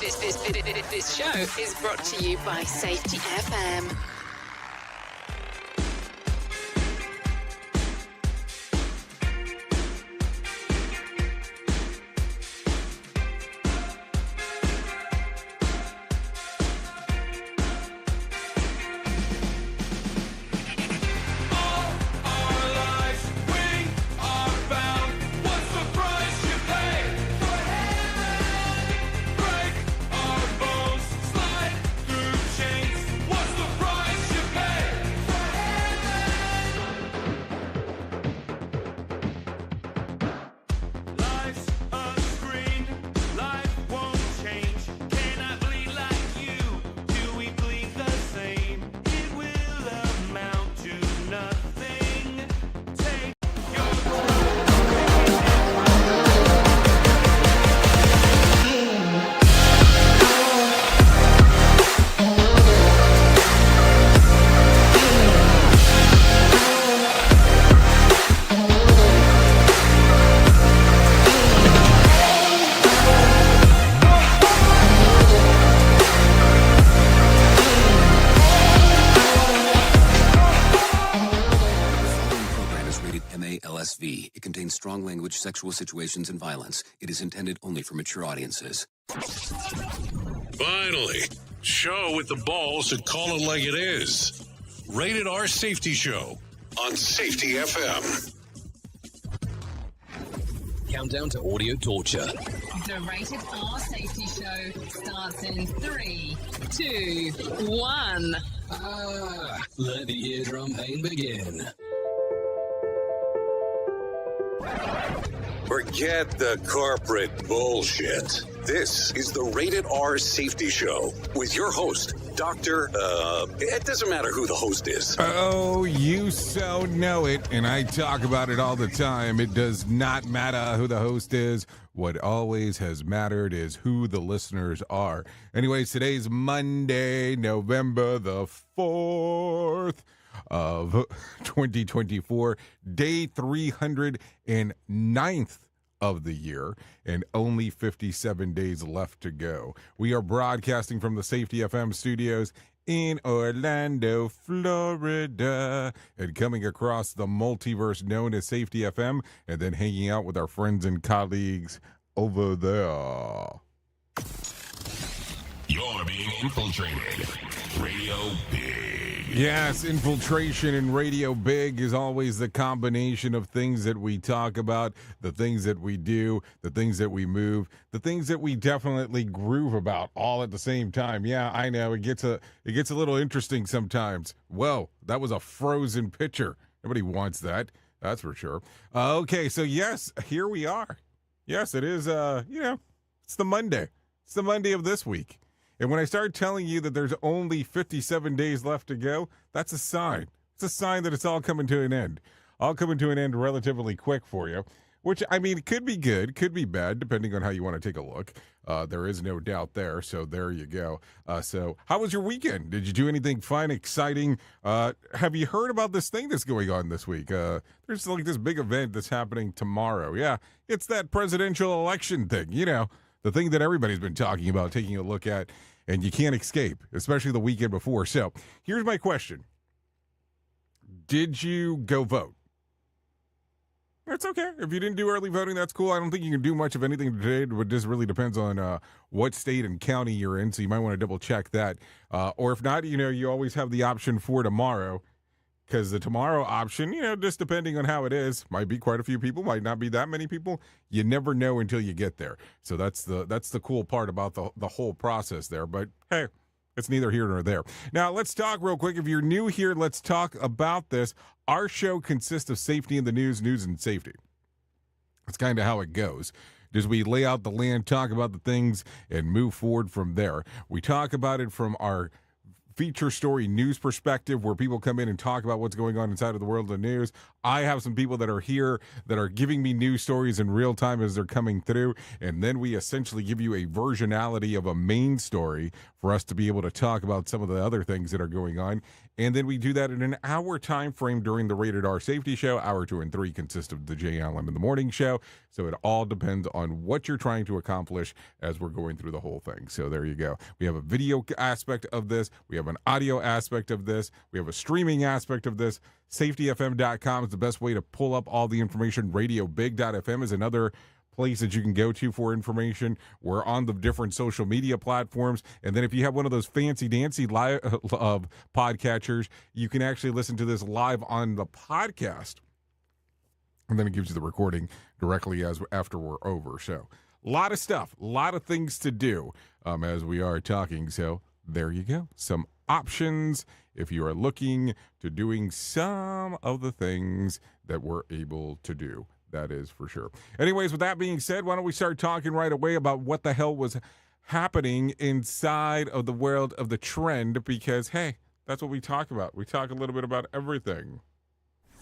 This show is brought to you by Safety FM. It contains strong language, sexual situations, and violence. It is intended only for mature audiences. Finally, show with the balls to call it like it is. Rated R Safety Show on Safety FM. Countdown to audio torture. The Rated R Safety Show starts in 3, 2, 1. Let the eardrum pain begin. Forget the corporate bullshit. This is the Rated R Safety Show with your host, Dr. It doesn't matter who the host is. Oh, you so know it, and I talk about it all the time. It does not matter who the host is. What always has mattered is who the listeners are. Anyways, today's Monday, November the 4th. Of 2024, day 309th of the year, and only 57 days left to go. We are broadcasting from the Safety FM studios in Orlando, Florida, and coming across the multiverse known as Safety FM, and then hanging out with our friends and colleagues over there. You're being infiltrated. Radio Big. Yes, infiltration and Radio Big is always the combination of things that we talk about, the things that we do, the things that we move, the things that we definitely groove about all at the same time. Yeah, I know it gets a little interesting sometimes. Whoa, that was a frozen picture. Nobody wants that. That's for sure. Okay, so yes, here we are. Yes, it is. It's the Monday. It's the Monday of this week. And when I start telling you that there's only 57 days left to go, that's a sign. It's a sign that it's all coming to an end. All coming to an end relatively quick for you, which, I mean, could be good, could be bad, depending on how you want to take a look. There is no doubt there, so there you go. So how was your weekend? Did you do anything fun, exciting? Have you heard about this thing that's going on this week? There's like this big event that's happening tomorrow. Yeah, it's that presidential election thing, the thing that everybody's been talking about, taking a look at, and you can't escape, especially the weekend before. So here's my question. Did you go vote? It's okay. If you didn't do early voting, that's cool. I don't think you can do much of anything today. It just really depends on what state and county you're in, so you might want to double check that. Or if not, you always have the option for tomorrow. Because the tomorrow option, just depending on how it is, might be quite a few people, might not be that many people. You never know until you get there. So that's the cool part about the whole process there. But hey, it's neither here nor there. Now, let's talk real quick. If you're new here, let's talk about this. Our show consists of safety in the news and safety. That's kind of how it goes. As we lay out the land, talk about the things, and move forward from there. We talk about it from our feature story news perspective where people come in and talk about what's going on inside of the world of the news. I have some people that are here that are giving me news stories in real time as they're coming through, and then we essentially give you a versionality of a main story for us to be able to talk about some of the other things that are going on. And then we do that in an hour time frame during the Rated R Safety Show. Hour 2 and 3 consist of the Jay Allen in the Morning Show. So it all depends on what you're trying to accomplish as we're going through the whole thing. So there you go. We have a video aspect of this. We have an audio aspect of this. We have a streaming aspect of this. SafetyFM.com is the best way to pull up all the information. RadioBig.fm is another place that you can go to for information. We're on the different social media platforms. And then if you have one of those fancy dancy live podcatchers, you can actually listen to this live on the podcast. And then it gives you the recording directly after we're over. So a lot of stuff, a lot of things to do as we are talking. So there you go. Some options if you are looking to doing some of the things that we're able to do. That is for sure. Anyways, with that being said, why don't we start talking right away about what the hell was happening inside of the world of the trend? Because, hey, that's what we talk about. We talk a little bit about everything.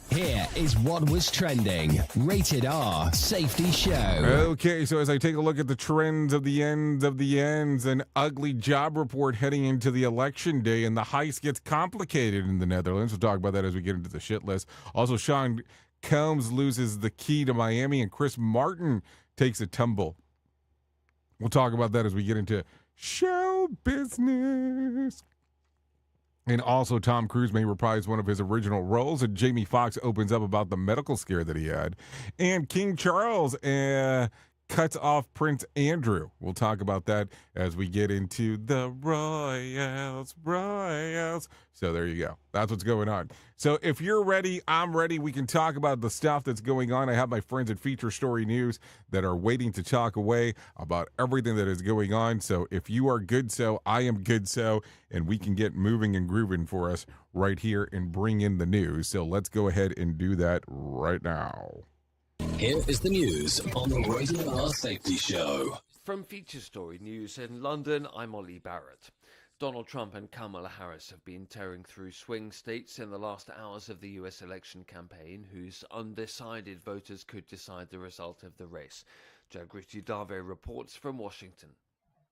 Here is what was trending. Rated R Safety Show. Okay, so as I take a look at the trends of the ends, an ugly job report heading into the election day, and the heist gets complicated in the Netherlands. We'll talk about that as we get into the shit list. Also, Sean Combs loses the key to Miami, and Chris Martin takes a tumble. We'll talk about that as we get into show business. And also, Tom Cruise may reprise one of his original roles, and Jamie Foxx opens up about the medical scare that he had. And King Charles cuts off Prince Andrew. We'll talk about that as we get into the Royals. So there you go. That's what's going on. So if you're ready, I'm ready. We can talk about the stuff that's going on. I have my friends at Feature Story News that are waiting to talk away about everything that is going on. So if you are good so, I am good so, and we can get moving and grooving for us right here and bring in the news. So let's go ahead and do that right now. Here is the news on the Rated R Safety Show. From Feature Story News in London, I'm Ollie Barrett. Donald Trump and Kamala Harris have been tearing through swing states in the last hours of the US election campaign, whose undecided voters could decide the result of the race. Jagriti Dave reports from Washington.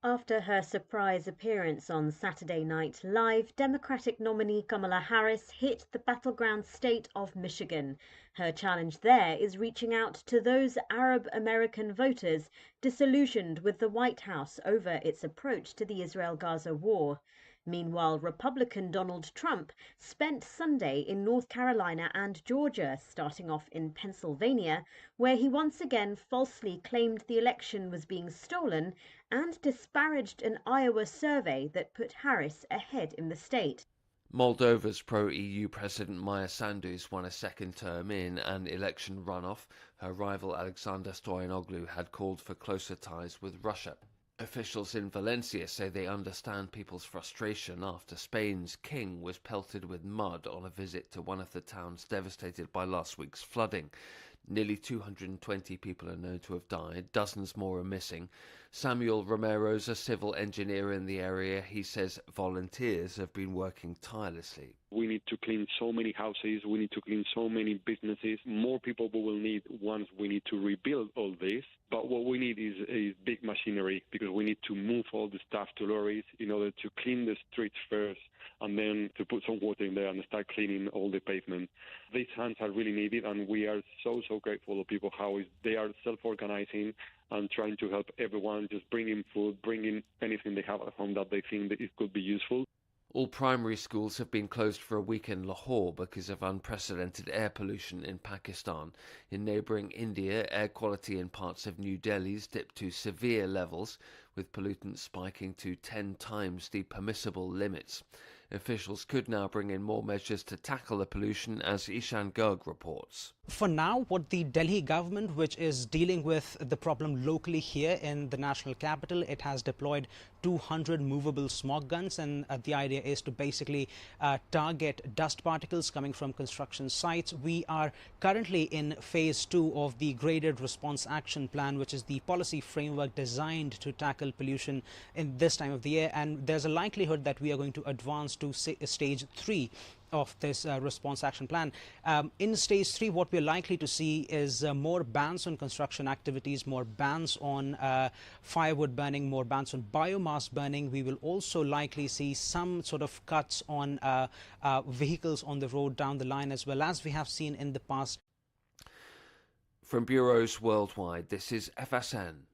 After her surprise appearance on Saturday Night Live, Democratic nominee Kamala Harris hit the battleground state of Michigan. Her challenge there is reaching out to those Arab American voters disillusioned with the White House over its approach to the Israel-Gaza war. Meanwhile, Republican Donald Trump spent Sunday in North Carolina and Georgia, starting off in Pennsylvania, where he once again falsely claimed the election was being stolen and disparaged an Iowa survey that put Harris ahead in the state. Moldova's pro-EU President Maya Sandu won a second term in an election runoff. Her rival Alexander Stoyanoglu had called for closer ties with Russia. Officials in Valencia say they understand people's frustration after Spain's king was pelted with mud on a visit to one of the towns devastated by last week's flooding. Nearly 220 people are known to have died, dozens more are missing. Samuel Romero's a civil engineer in the area. He says volunteers have been working tirelessly. We need to clean so many houses, we need to clean so many businesses. More people we will need once we need to rebuild all this. But what we need is big machinery, because we need to move all the stuff to lorries in order to clean the streets first, and then to put some water in there and start cleaning all the pavement. These hands are really needed, and we are so grateful of people how they are self-organizing and trying to help everyone, just bringing food, bringing anything they have at home that they think that it could be useful. All primary schools have been closed for a week in Lahore because of unprecedented air pollution in Pakistan. In neighbouring India, air quality in parts of New Delhi's dipped to severe levels, with pollutants spiking to 10 times the permissible limits. Officials could now bring in more measures to tackle the pollution, as Ishan Garg reports. For now, what the Delhi government, which is dealing with the problem locally here in the national capital, it has deployed 200 movable smog guns, and the idea is to basically target dust particles coming from construction sites. We are currently in phase 2 of the graded response action plan, which is the policy framework designed to tackle pollution in this time of the year, and there's a likelihood that we are going to advance to stage 3 of this response action plan. In stage 3, what we're likely to see is more bans on construction activities, more bans on firewood burning, more bans on biomass burning. We will also likely see some sort of cuts on vehicles on the road down the line, as well as we have seen in the past. From bureaus worldwide, this is FSN.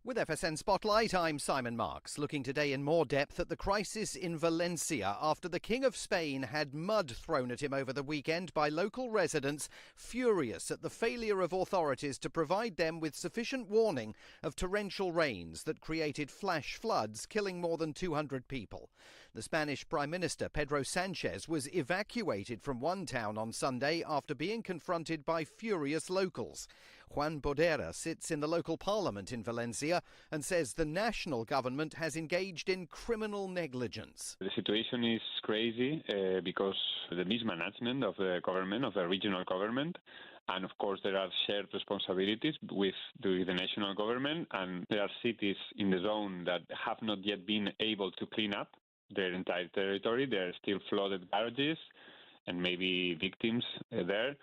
With FSN Spotlight, I'm Simon Marks, looking today in more depth at the crisis in Valencia after the King of Spain had mud thrown at him over the weekend by local residents, furious at the failure of authorities to provide them with sufficient warning of torrential rains that created flash floods, killing more than 200 people. The Spanish Prime Minister, Pedro Sanchez, was evacuated from one town on Sunday after being confronted by furious locals. Juan Bodera sits in the local parliament in Valencia and says the national government has engaged in criminal negligence. The situation is crazy because of the mismanagement of the government, of the regional government. And of course, there are shared responsibilities with the national government, and there are cities in the zone that have not yet been able to clean up their entire territory. There are still flooded garages and maybe victims there.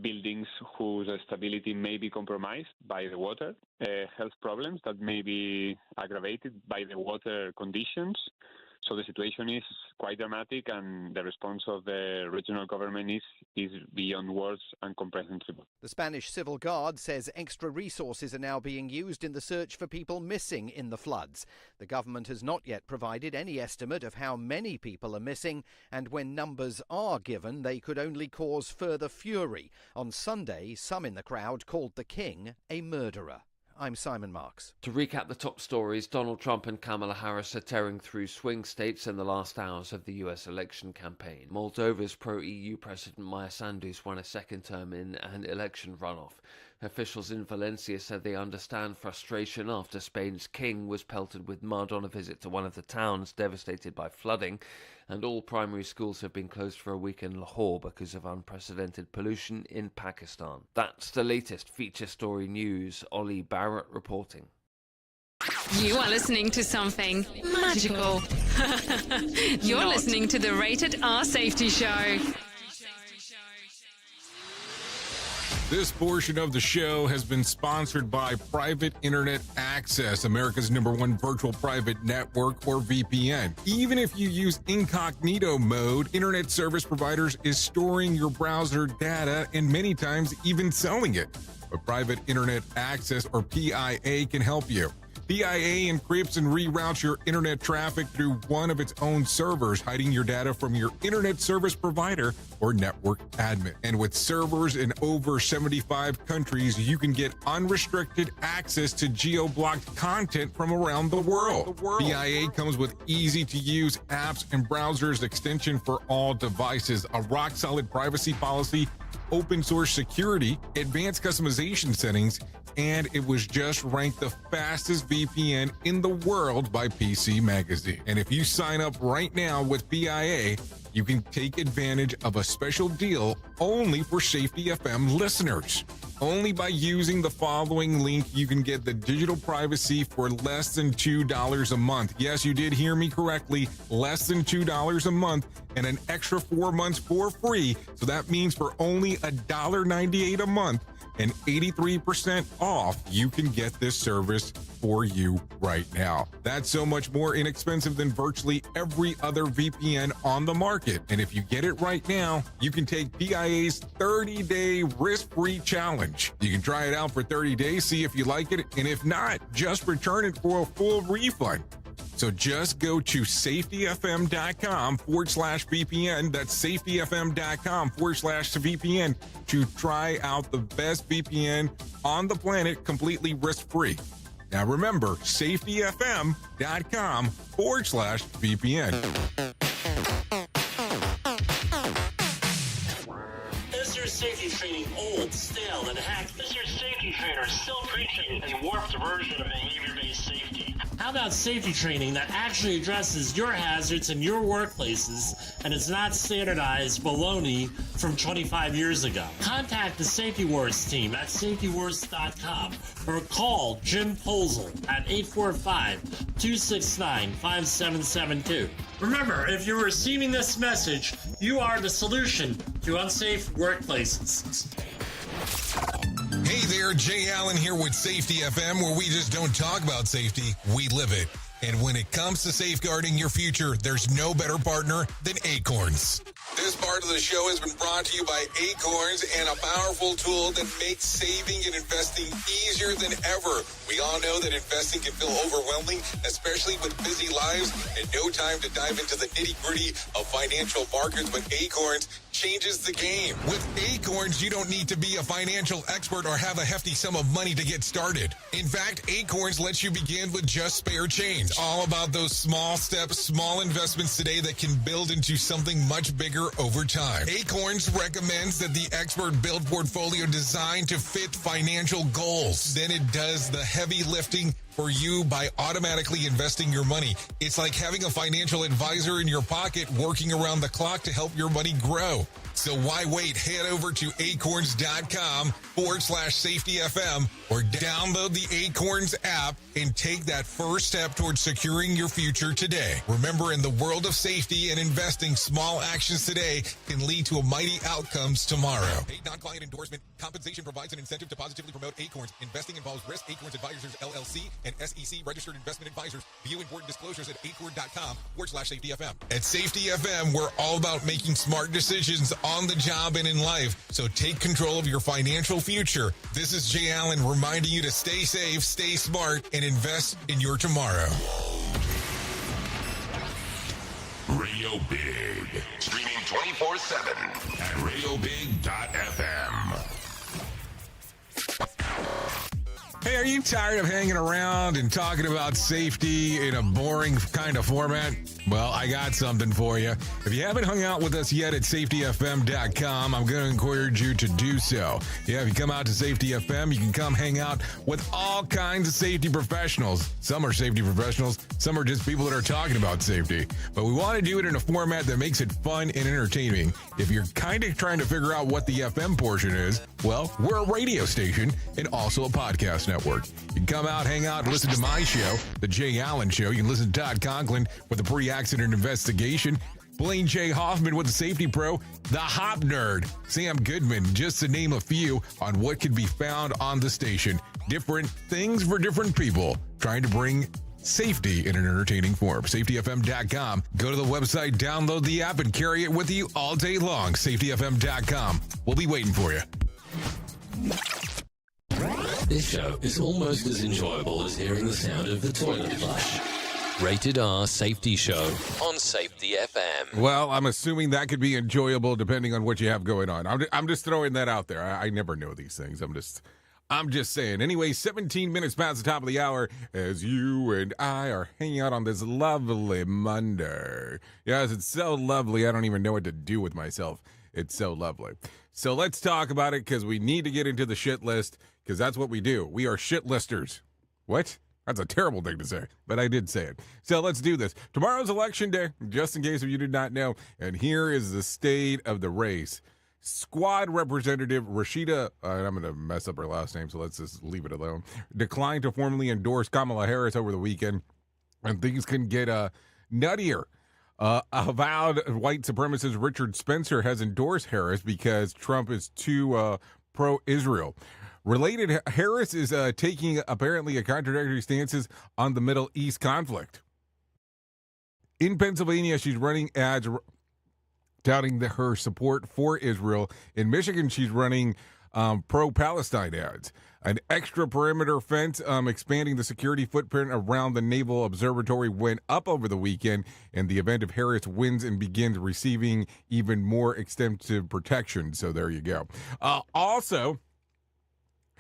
Buildings whose stability may be compromised by the water, health problems that may be aggravated by the water conditions. So the situation is quite dramatic, and the response of the regional government is beyond words and comprehensible. The Spanish Civil Guard says extra resources are now being used in the search for people missing in the floods. The government has not yet provided any estimate of how many people are missing, and when numbers are given, they could only cause further fury. On Sunday, some in the crowd called the king a murderer. I'm Simon Marks. To recap the top stories, Donald Trump and Kamala Harris are tearing through swing states in the last hours of the US election campaign. Moldova's pro-EU President Maya Sandu's won a second term in an election runoff. Officials in Valencia said they understand frustration after Spain's king was pelted with mud on a visit to one of the towns devastated by flooding, and all primary schools have been closed for a week in Lahore because of unprecedented pollution in Pakistan. That's the latest feature story news. Ollie Barrett reporting. You are listening to something magical. You're listening to the Rated R Safety Show. This portion of the show has been sponsored by Private Internet Access, America's #1 virtual private network, or VPN. Even if you use incognito mode, internet service providers is storing your browser data and many times even selling it. But Private Internet Access, or PIA, can help you. PIA encrypts and reroutes your internet traffic through one of its own servers, hiding your data from your internet service provider or network admin. And with servers in over 75 countries, you can get unrestricted access to geo-blocked content from around the world. PIA comes with easy-to-use apps and browsers extension for all devices, a rock-solid privacy policy, open source security, advanced customization settings, and it was just ranked the fastest VPN in the world by PC Magazine. And if you sign up right now with PIA, you can take advantage of a special deal only for Safety FM listeners. Only by using the following link, you can get the digital privacy for less than $2 a month. Yes, you did hear me correctly, less than $2 a month, and an extra 4 months for free. So that means for only $1.98 a month and 83% off, you can get this service for you right now. That's so much more inexpensive than virtually every other VPN on the market. And if you get it right now, you can take PIA's 30-day risk-free challenge. You can try it out for 30 days, see if you like it, and if not, just return it for a full refund. So just go to safetyfm.com/VPN. That's safetyfm.com/VPN to try out the best VPN on the planet completely risk-free. Now remember, safetyfm.com/VPN. As your safety safety training old, stale, and hacked? Is your safety trainer still preaching a warped version of behavior-based safety? How about safety training that actually addresses your hazards in your workplaces and is not standardized baloney from 25 years ago? Contact the Safety Wars team at safetywars.com or call Jim Posel at 845-269-5772. Remember, if you're receiving this message, you are the solution to unsafe workplaces. Hey there, Jay Allen here with Safety FM, where we just don't talk about safety, we live it. And when it comes to safeguarding your future, there's no better partner than Acorns. This part of the show has been brought to you by Acorns and a powerful tool that makes saving and investing easier than ever. We all know that investing can feel overwhelming, especially with busy lives and no time to dive into the nitty-gritty of financial markets, but Acorns changes the game. With Acorns, you don't need to be a financial expert or have a hefty sum of money to get started. In fact, Acorns lets you begin with just spare change. All about those small steps, small investments today that can build into something much bigger over time. Acorns recommends that the expert build portfolio designed to fit financial goals. Then it does the heavy lifting for you by automatically investing your money. It's like having a financial advisor in your pocket working around the clock to help your money grow. So why wait? Head over to acorns.com/safetyfm or download the Acorns app and take that first step towards securing your future today. Remember, in the world of safety and investing, small actions today can lead to mighty outcomes tomorrow. Paid non-client endorsement. Compensation provides an incentive to positively promote Acorns. Investing involves risk. Acorns Advisors, LLC, and SEC registered investment advisors. View important disclosures at acorn.com/safetyfm. At Safety FM, we're all about making smart decisions on the job and in life. So take control of your financial future. This is Jay Allen reminding you to stay safe, stay smart, and invest in your tomorrow. Radio Big. Streaming 24/7 at radiobig.fm. Hey, are you tired of hanging around and talking about safety in a boring kind of format? Well, I got something for you. If you haven't hung out with us yet at safetyfm.com, I'm going to encourage you to do so. Yeah, if you come out to Safety FM, you can come hang out with all kinds of safety professionals. Some are safety professionals, some are just people that are talking about safety. But we want to do it in a format that makes it fun and entertaining. If you're kind of trying to figure out what the FM portion is, well, we're a radio station and also a podcast network. You can come out, hang out, and listen to my show, The Jay Allen Show. You can listen to Todd Conklin with the pre-accident investigation, Blaine J. Hoffman with the Safety Pro, the Hop Nerd, Sam Goodman, just to name a few on what can be found on the station. Different things for different people, trying to bring safety in an entertaining form. SafetyFM.com. Go to the website, download the app, and carry it with you all day long. SafetyFM.com. We'll be waiting for you. This show is almost as enjoyable as hearing the sound of the toilet flush. Rated R Safety Show on Safety FM. Well, I'm assuming that could be enjoyable depending on what you have going on. I'm just throwing that out there. I never know these things. I'm just saying. Anyway, 17 minutes past the top of the hour as you and I are hanging out on this lovely Monday. Yes, it's so lovely. I don't even know what to do with myself. It's so lovely. So let's talk about it because we need to get into the shit list because that's what we do. We are shit listers. What? That's a terrible thing to say, but I did say it. So let's do this. Tomorrow's election day, just in case if you did not know. And here is the state of the race. Squad Representative Rashida, and I'm going to mess up her last name, so let's just leave it alone, declined to formally endorse Kamala Harris over the weekend. And things can get nuttier. Avowed white supremacist Richard Spencer has endorsed Harris because Trump is too pro-Israel. Related, Harris is taking apparently a contradictory stances on the Middle East conflict. In Pennsylvania, she's running ads touting her support for Israel. In Michigan, she's running pro-Palestine ads. An extra perimeter fence expanding the security footprint around the Naval Observatory went up over the weekend in the event if Harris wins and begins receiving even more extensive protection. So there you go. Also,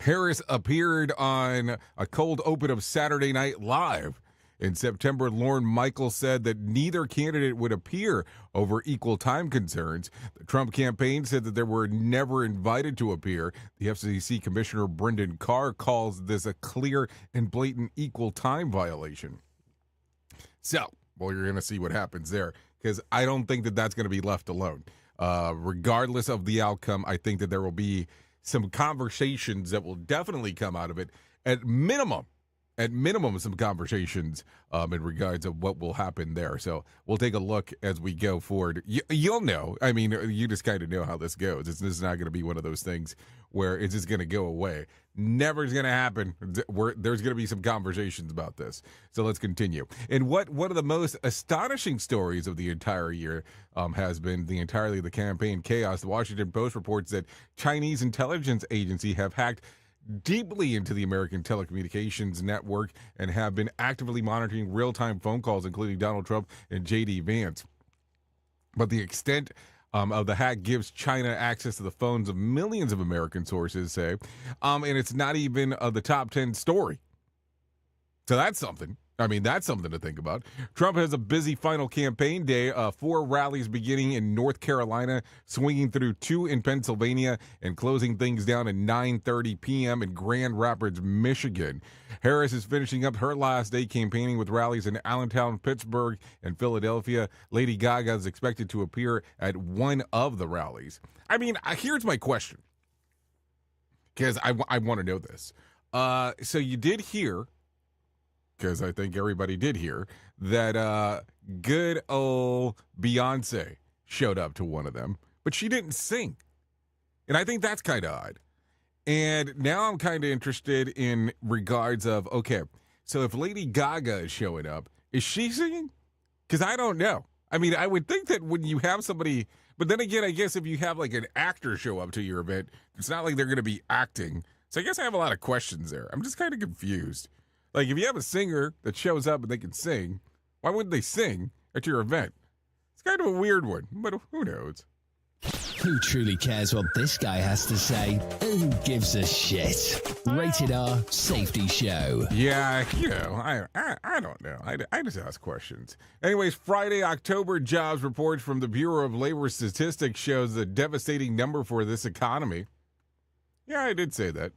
Harris appeared on a cold open of Saturday Night Live. In September, Lorne Michaels said that neither candidate would appear over equal time concerns. The Trump campaign said that they were never invited to appear. The FCC Commissioner Brendan Carr calls this a clear and blatant equal time violation. So, well, you're going to see what happens there, because I don't think that that's going to be left alone. Regardless of the outcome, I think that there will be some conversations that will definitely come out of it. At minimum, some conversations in regards of what will happen there. So we'll take a look as we go forward. You'll know. I mean, you just kind of know how this goes. This is not going to be one of those things where it's just going to go away. Never is going to happen. There's going to be some conversations about this. So let's continue. And one of the most astonishing stories of the entire year has been the campaign chaos. The Washington Post reports that Chinese intelligence agency have hacked deeply into the American telecommunications network and have been actively monitoring real-time phone calls, including Donald Trump and J.D. Vance. But the extent of the hack gives China access to the phones of millions of American sources, say, and it's not even the top 10 story. So that's something. I mean, that's something to think about. Trump has a busy final campaign day, 4 rallies beginning in North Carolina, swinging through 2 in Pennsylvania, and closing things down at 9:30 p.m. in Grand Rapids, Michigan. Harris is finishing up her last day campaigning with rallies in Allentown, Pittsburgh, and Philadelphia. Lady Gaga is expected to appear at one of the rallies. I mean, here's my question, because I want to know this. So you did hear, because I think everybody did hear, that good old Beyonce showed up to one of them, but she didn't sing. And I think that's kind of odd. And now I'm kind of interested in regards of, okay, so if Lady Gaga is showing up, is she singing? Because I don't know. I mean, I would think that when you have somebody, but then again, I guess if you have like an actor show up to your event, it's not like they're going to be acting. So I guess I have a lot of questions there. I'm just kind of confused. Like, if you have a singer that shows up and they can sing, why wouldn't they sing at your event? It's kind of a weird one, but who knows? Who truly cares what this guy has to say? Who gives a shit? Rated R Safety Show. Yeah, I don't know. I just ask questions. Anyways, Friday, October jobs report from the Bureau of Labor Statistics shows a devastating number for this economy. Yeah, I did say that.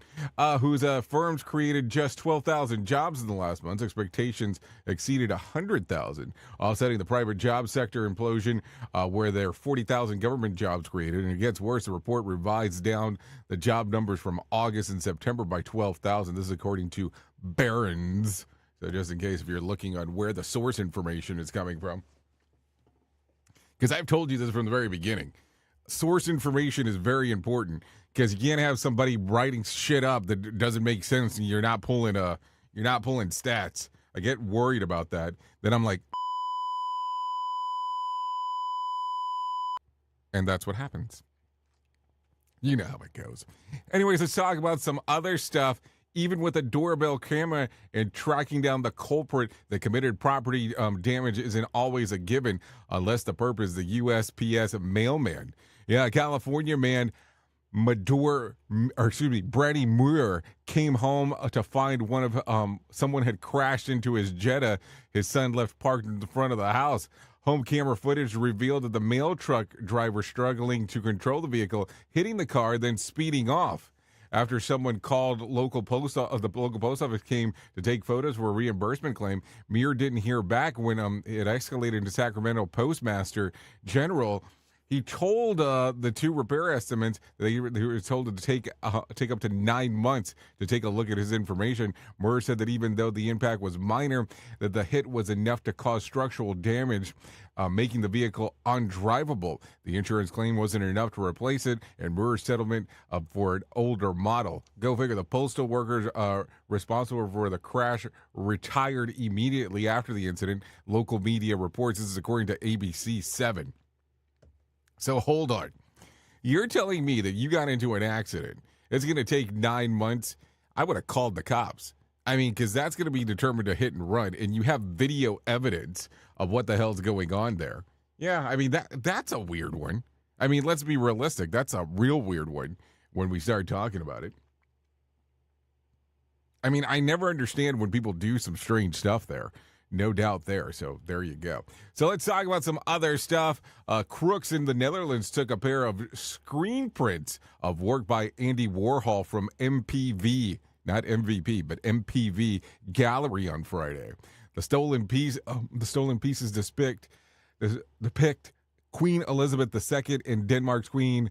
Whose firms created just 12,000 jobs in the last month. Expectations exceeded 100,000, offsetting the private job sector implosion, where there are 40,000 government jobs created. And it gets worse. The report revised down the job numbers from August and September by 12,000. This is according to Barron's. So just in case if you're looking on where the source information is coming from. Because I've told you this from the very beginning. Source information is very important, because you can't have somebody writing shit up that doesn't make sense and you're not pulling stats. I get worried about that. Then I'm like, and that's what happens. You know how it goes. Anyways, let's talk about some other stuff. Even with a doorbell camera and tracking down the culprit, the committed property damage isn't always a given unless the purpose is the USPS mailman. Yeah, a California man, Brady Moore, came home to find someone had crashed into his Jetta his son left parked in the front of the house. Home camera footage revealed that the mail truck driver struggling to control the vehicle, hitting the car, then speeding off. After someone called the local post office came to take photos for a reimbursement claim, Muir didn't hear back when it escalated to Sacramento Postmaster General. He told the 2 repair estimates that he was told to take up to 9 months to take a look at his information. Muir said that even though the impact was minor, that the hit was enough to cause structural damage, making the vehicle undrivable. The insurance claim wasn't enough to replace it, and Muir's settlement for an older model. Go figure. The postal workers responsible for the crash retired immediately after the incident. Local media reports. This is according to ABC 7. So hold on. You're telling me that you got into an accident. It's going to take 9 months. I would have called the cops. I mean, because that's going to be determined to hit and run, and you have video evidence of what the hell's going on there. Yeah, I mean, that's a weird one. I mean, let's be realistic. That's a real weird one when we start talking about it. I mean, I never understand when people do some strange stuff there. No doubt there. So there you go. So let's talk about some other stuff. Crooks in the Netherlands took a pair of screen prints of work by Andy Warhol from MPV, not MVP, but MPV Gallery on Friday. The stolen pieces depict Queen Elizabeth II and Denmark's Queen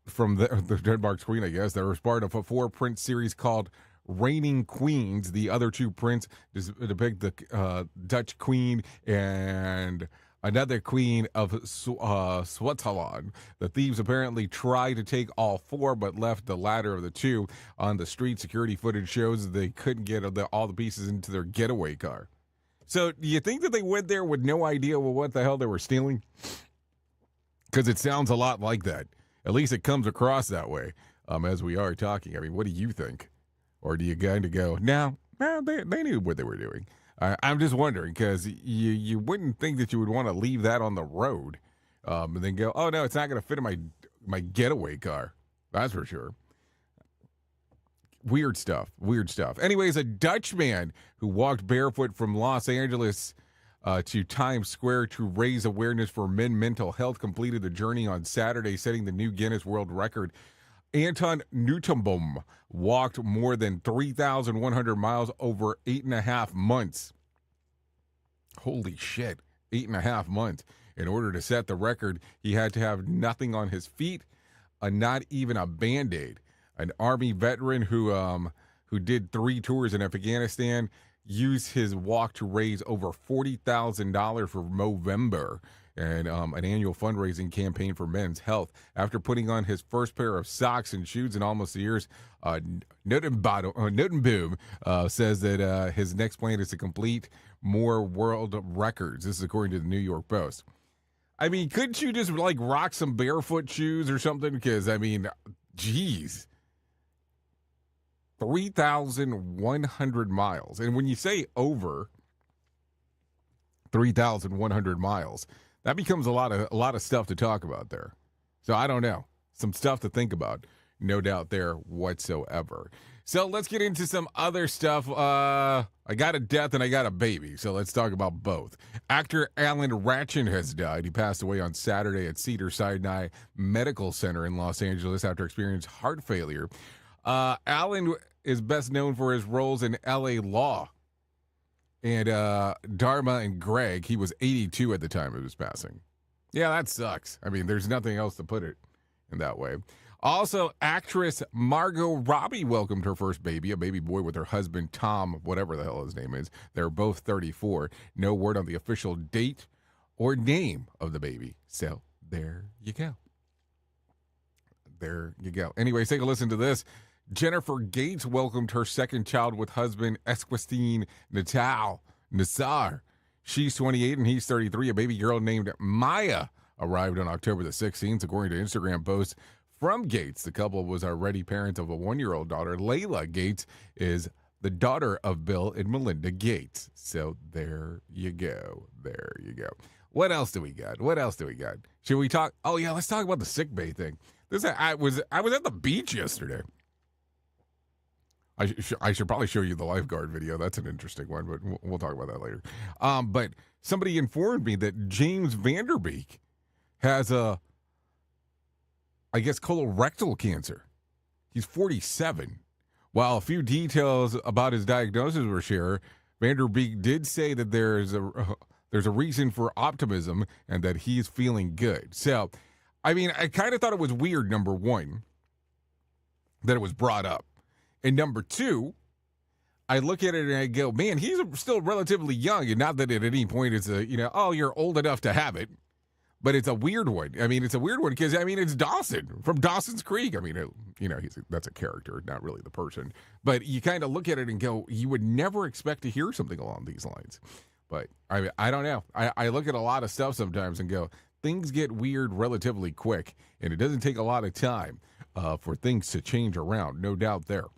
from the Denmark's Queen, I guess. They were part of a 4-print series called Reigning Queens. The other 2 prints depict the Dutch Queen and another Queen of Switzerland. The thieves apparently tried to take all 4, but left the latter of the 2 on the street. Security footage shows they couldn't get all the pieces into their getaway car. So do you think that they went there with no idea what the hell they were stealing? Because it sounds a lot like that. At least it comes across that way as we are talking. I mean, what do you think? Or do you kind of go, no, they knew what they were doing. I'm just wondering, because you wouldn't think that you would want to leave that on the road and then go, oh, no, it's not going to fit in my getaway car. That's for sure. Weird stuff. Anyways, a Dutch man who walked barefoot from Los Angeles to Times Square to raise awareness for men's mental health completed the journey on Saturday, setting the new Guinness World Record. Anton Nutenboom walked more than 3,100 miles over 8.5 months. Holy shit, 8.5 months. In order to set the record, he had to have nothing on his feet, not even a Band-Aid. An Army veteran who did 3 tours in Afghanistan used his walk to raise over $40,000 for Movember, and an annual fundraising campaign for men's health. After putting on his first pair of socks and shoes in almost a year's, Nutenboom says that his next plan is to complete more world records. This is according to the New York Post. I mean, couldn't you just rock some barefoot shoes or something? Because, I mean, geez. 3,100 miles. And when you say over 3,100 miles, that becomes a lot of stuff to talk about there. So I don't know. Some stuff to think about. No doubt there whatsoever. So let's get into some other stuff. I got a death and I got a baby. So let's talk about both. Actor Alan Ratchin has died. He passed away on Saturday at Cedars-Sinai Medical Center in Los Angeles after experiencing heart failure. Alan is best known for his roles in L.A. Law and Dharma and Greg. He was 82 at the time of his passing. Yeah, that sucks. I mean, there's nothing else to put it in that way. Also, actress Margot Robbie welcomed her first baby, a baby boy with her husband, Tom, whatever the hell his name is. They're both 34. No word on the official date or name of the baby. So there you go. There you go. Anyways, take a listen to this. Jennifer Gates welcomed her second child with husband Esquistine Nassar. She's 28 and he's 33. A baby girl named Maya arrived on October the 16th, according to Instagram posts from Gates. The couple was already parents of a 1-year-old daughter. Layla Gates is the daughter of Bill and Melinda Gates. So there you go. There you go. What else do we got? Should we talk? Oh, yeah, let's talk about the sick bay thing. I was at the beach yesterday. I should probably show you the lifeguard video. That's an interesting one, but we'll talk about that later. But somebody informed me that James Vanderbeek has colorectal cancer. He's 47. While a few details about his diagnosis were shared, Vanderbeek did say that there's a reason for optimism and that he's feeling good. So, I mean, I kind of thought it was weird, number one, that it was brought up. And number two, I look at it and I go, man, he's still relatively young. And not that at any point it's you're old enough to have it. But it's a weird one. I mean, it's a weird one because, I mean, it's Dawson from Dawson's Creek. I mean, that's a character, not really the person. But you kind of look at it and go, you would never expect to hear something along these lines. But I don't know. I look at a lot of stuff sometimes and go, things get weird relatively quick. And it doesn't take a lot of time for things to change around. No doubt there.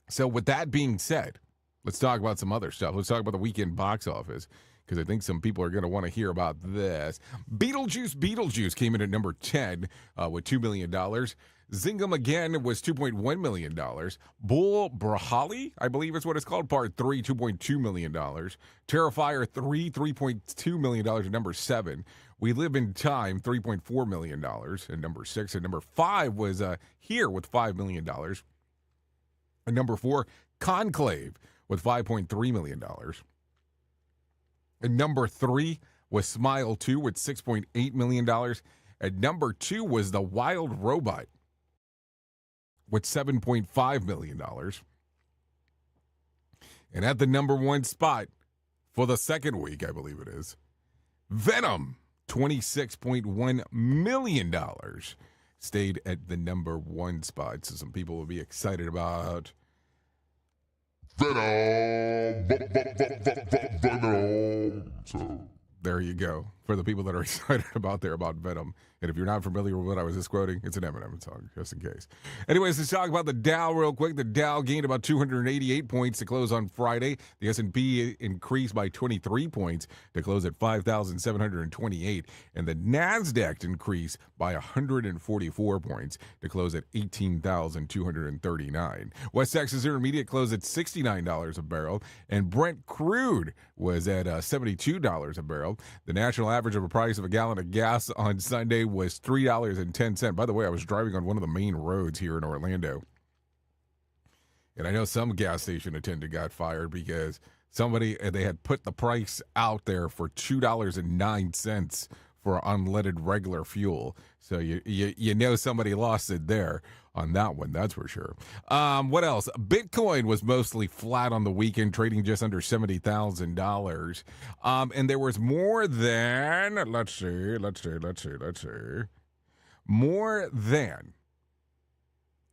So with that being said, let's talk about some other stuff. Let's talk about the weekend box office, because I think some people are going to want to hear about this. Beetlejuice came in at number 10 with $2 million. Zingam again was $2.1 million. Bull Brahali, I believe is what it's called, part 3, $2.2 million. Terrifier 3, $3.2 million at number 7. We Live in Time, $3.4 million at number 6. And number 5 was Here with $5 million. And number 4, Conclave with $5.3 million. And number 3 was Smile 2 with $6.8 million. And number 2 was The Wild Robot with $7.5 million. And at the number 1 spot for the second week, I believe it is, Venom, $26.1 million, stayed at the number 1 spot. So some people will be excited about Venom. So there you go. For the people that are excited about Venom. And if you're not familiar with what I was just quoting, it's an Eminem song, just in case. Anyways, let's talk about the Dow real quick. The Dow gained about 288 points to close on Friday. The S&P increased by 23 points to close at 5,728. And the NASDAQ increased by 144 points to close at 18,239. West Texas Intermediate closed at $69 a barrel. And Brent crude was at $72 a barrel. The national average of a price of a gallon of gas on Sunday was $3.10. By the way, I was driving on one of the main roads here in Orlando, and I know some gas station attendant got fired because they had put the price out there for $2.09 for unleaded regular fuel. So you know somebody lost it there on that one, that's for sure. What else? Bitcoin was mostly flat on the weekend, trading just under $70,000. And there was more than, more than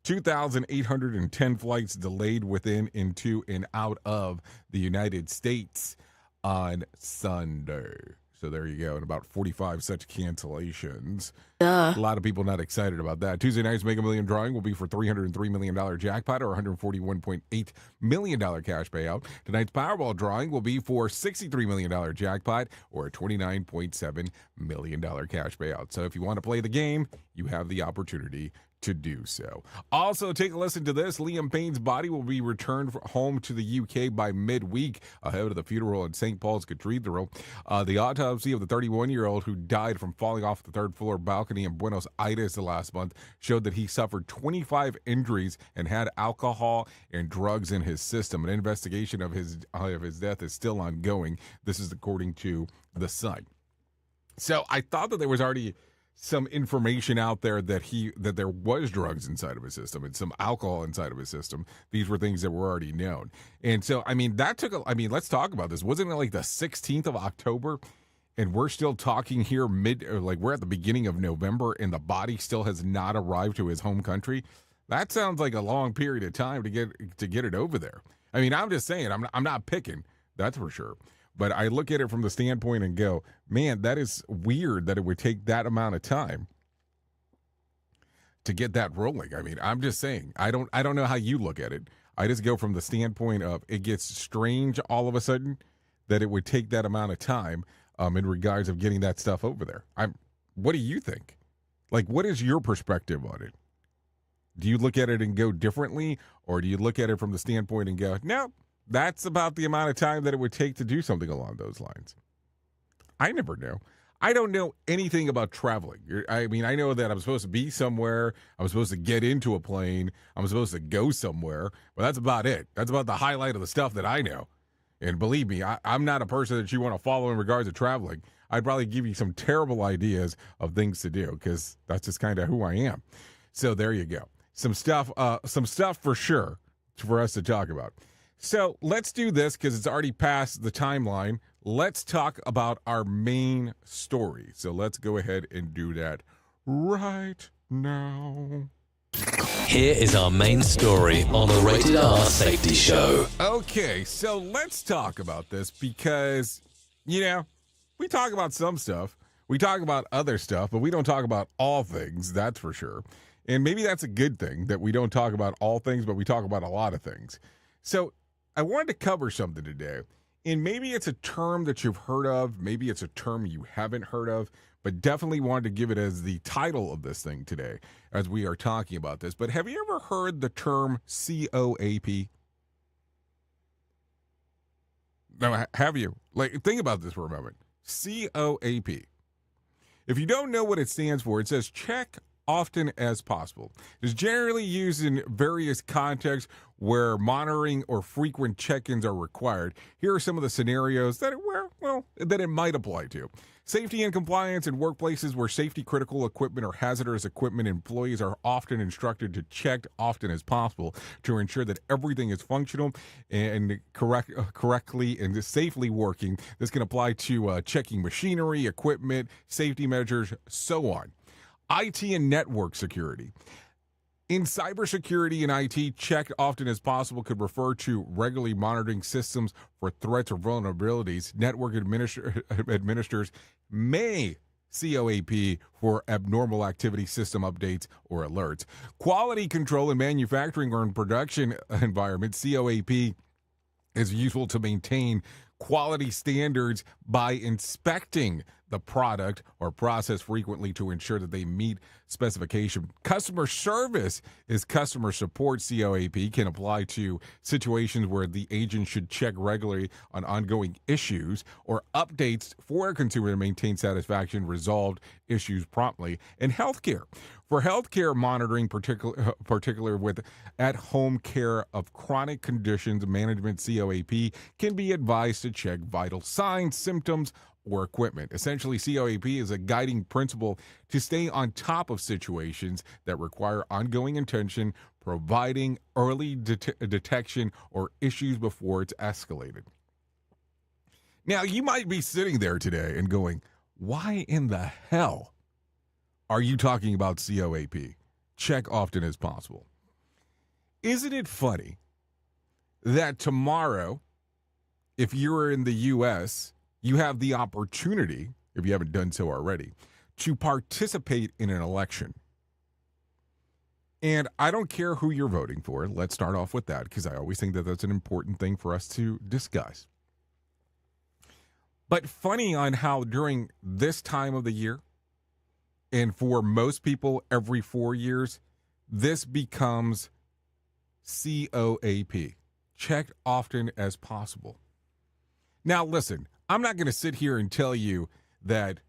2,810 flights delayed within, into, and out of the United States on Sunday. So there you go, and about 45 such cancellations. A lot of people not excited about that. Tuesday night's Mega Million drawing will be for $303 million jackpot or $141.8 million cash payout. Tonight's Powerball drawing will be for $63 million jackpot or a $29.7 million cash payout. So if you want to play the game, you have the opportunity to do so. Also, take a listen to this. Liam Payne's body will be returned home to the UK by midweek ahead of the funeral in St. Paul's Cathedral. The autopsy of the 31-year-old who died from falling off the third-floor balcony in Buenos Aires last month showed that he suffered 25 injuries and had alcohol and drugs in his system. An investigation of his death is still ongoing. This is according to The Sun. So I thought that there was already some information out there that there was drugs inside of his system and some alcohol inside of his system. These were things that were already known. And so, let's talk about this. Wasn't it like the 16th of October? And we're still talking here we're at the beginning of November and the body still has not arrived to his home country. That sounds like a long period of time to get it over there. I mean, I'm just saying, I'm not picking, that's for sure. But I look at it from the standpoint and go, man, that is weird that it would take that amount of time to get that rolling. I mean, I'm just saying, I don't know how you look at it. I just go from the standpoint of it gets strange all of a sudden that it would take that amount of time in regards of getting that stuff over there. What do you think? Like, what is your perspective on it? Do you look at it and go differently, or do you look at it from the standpoint and go, no, that's about the amount of time that it would take to do something along those lines? I never know. I don't know anything about traveling. I mean, I know that I'm supposed to be somewhere. I'm supposed to get into a plane. I'm supposed to go somewhere. But that's about it. That's about the highlight of the stuff that I know. And believe me, I'm not a person that you want to follow in regards to traveling. I'd probably give you some terrible ideas of things to do because that's just kind of who I am. So there you go. Some stuff for sure for us to talk about. So let's do this because it's already past the timeline. Let's talk about our main story. So let's go ahead and do that right now. Here is our main story on the Rated R Safety Show. Okay, so let's talk about this because, we talk about some stuff. We talk about other stuff, but we don't talk about all things, that's for sure. And maybe that's a good thing that we don't talk about all things, but we talk about a lot of things. So I wanted to cover something today, and maybe it's a term that you've heard of, maybe it's a term you haven't heard of, but definitely wanted to give it as the title of this thing today as we are talking about this. But have you ever heard the term C.O.A.P? No, have you? Like, think about this for a moment. C.O.A.P. If you don't know what it stands for, it says check often as possible. It's generally used in various contexts where monitoring or frequent check-ins are required. Here are some of the scenarios that it might apply to. Safety and compliance in workplaces where safety-critical equipment or hazardous equipment, employees are often instructed to check often as possible to ensure that everything is functional and correctly and safely working. This can apply to checking machinery, equipment, safety measures, so on. IT and network security. In cybersecurity and IT, check often as possible could refer to regularly monitoring systems for threats or vulnerabilities. Network administrators may C.O.A.P for abnormal activity system updates or alerts. Quality control in manufacturing or in production environments, C.O.A.P is useful to maintain quality standards by inspecting the product or process frequently to ensure that they meet specification. Customer service is customer support. C.O.A.P can apply to situations where the agent should check regularly on ongoing issues or updates for a consumer to maintain satisfaction, resolved issues promptly. And healthcare. For healthcare monitoring, particular with at-home care of chronic conditions, management, C.O.A.P can be advised to check vital signs, symptoms, or equipment. Essentially, C.O.A.P is a guiding principle to stay on top of situations that require ongoing attention, providing early detection or issues before it's escalated. Now, you might be sitting there today and going, why in the hell are you talking about C.O.A.P? Check often as possible. Isn't it funny that tomorrow, if you're in the U.S., you have the opportunity, if you haven't done so already, to participate in an election. And I don't care who you're voting for. Let's start off with that, because I always think that that's an important thing for us to discuss. But funny on how during this time of the year, and for most people every 4 years, this becomes C.O.A.P. Checked often as possible. Now, listen, I'm not going to sit here and tell you that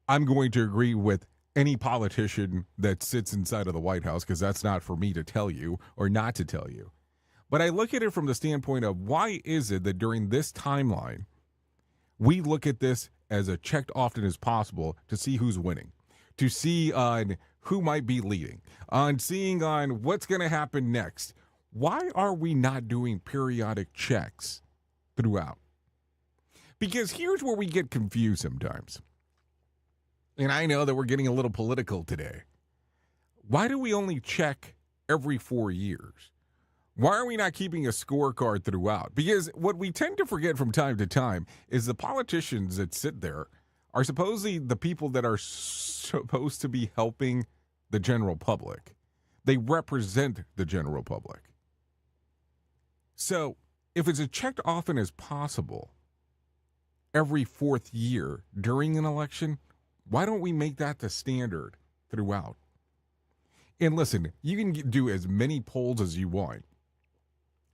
I'm going to agree with any politician that sits inside of the White House, because that's not for me to tell you or not to tell you. But I look at it from the standpoint of why is it that during this timeline, we look at this as a checked often as possible to see who's winning, to see on who might be leading, on seeing on what's going to happen next. Why are we not doing periodic checks throughout? Because here's where we get confused sometimes. And I know that we're getting a little political today. Why do we only check every 4 years? Why are we not keeping a scorecard throughout? Because what we tend to forget from time to time is the politicians that sit there are supposedly the people that are supposed to be helping the general public. They represent the general public. So if it's checked often as possible, every 4th year during an election, why don't we make that the standard throughout? And listen, you can do as many polls as you want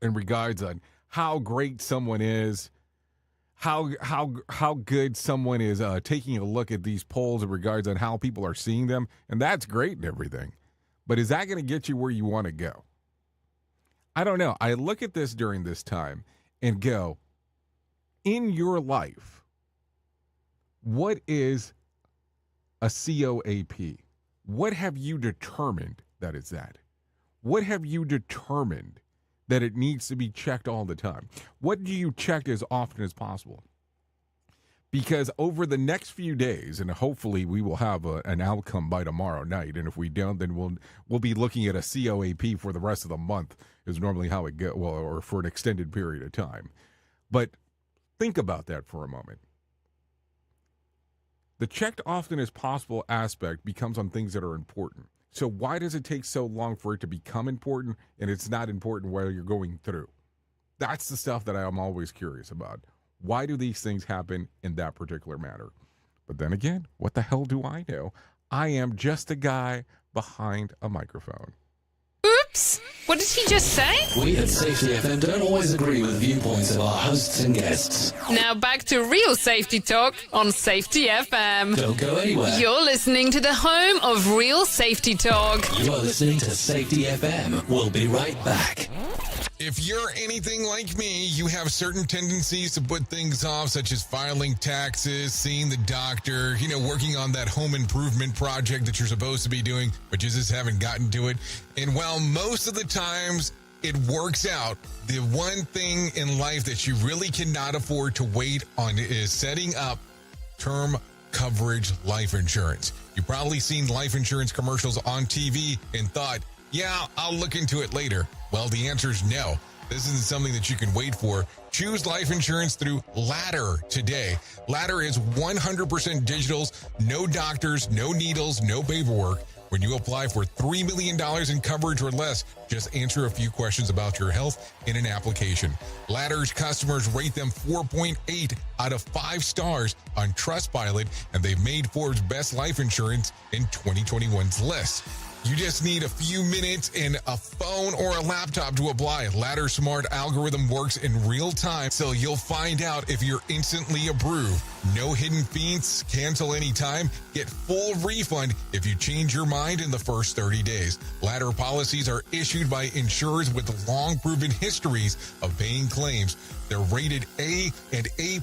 in regards on how great someone is, how good someone is taking a look at these polls in regards on how people are seeing them, and that's great and everything. But is that going to get you where you want to go? I don't know. I look at this during this time and go, in your life, what is a C.O.A.P? What have you determined that it's that? What have you determined that it needs to be checked all the time? What do you check as often as possible? Because over the next few days, and hopefully we will have an outcome by tomorrow night, and if we don't, then we'll be looking at a C.O.A.P for the rest of the month, is normally how it goes, well, or for an extended period of time. But think about that for a moment. The checked often as possible aspect becomes on things that are important. So why does it take so long for it to become important, and it's not important while you're going through? That's the stuff that I'm always curious about. Why do these things happen in that particular matter? But then again, what the hell do I know? I am just a guy behind a microphone. Oops! What did he just say? We at Safety FM don't always agree with the viewpoints of our hosts and guests. Now back to real safety talk on Safety FM. Don't go anywhere. You're listening to the home of real safety talk. You are listening to Safety FM. We'll be right back. If you're anything like me, you have certain tendencies to put things off, such as filing taxes, seeing the doctor, working on that home improvement project that you're supposed to be doing, but you just haven't gotten to it. And while most of the times it works out, the one thing in life that you really cannot afford to wait on is setting up term coverage life insurance. You've probably seen life insurance commercials on TV and thought, yeah, I'll look into it later. Well, the answer is no. This isn't something that you can wait for. Choose life insurance through Ladder today. Ladder is 100% digitals, no doctors, no needles, no paperwork. When you apply for $3 million in coverage or less, just answer a few questions about your health in an application. Ladder's customers rate them 4.8 out of 5 stars on Trustpilot, and they've made Forbes' Best Life Insurance in 2021's list. You just need a few minutes and a phone or a laptop to apply. Ladder's smart algorithm works in real time, so you'll find out if you're instantly approved. No hidden fees, cancel anytime, get full refund if you change your mind in the first 30 days. Ladder policies are issued by insurers with long proven histories of paying claims. They're rated A and A+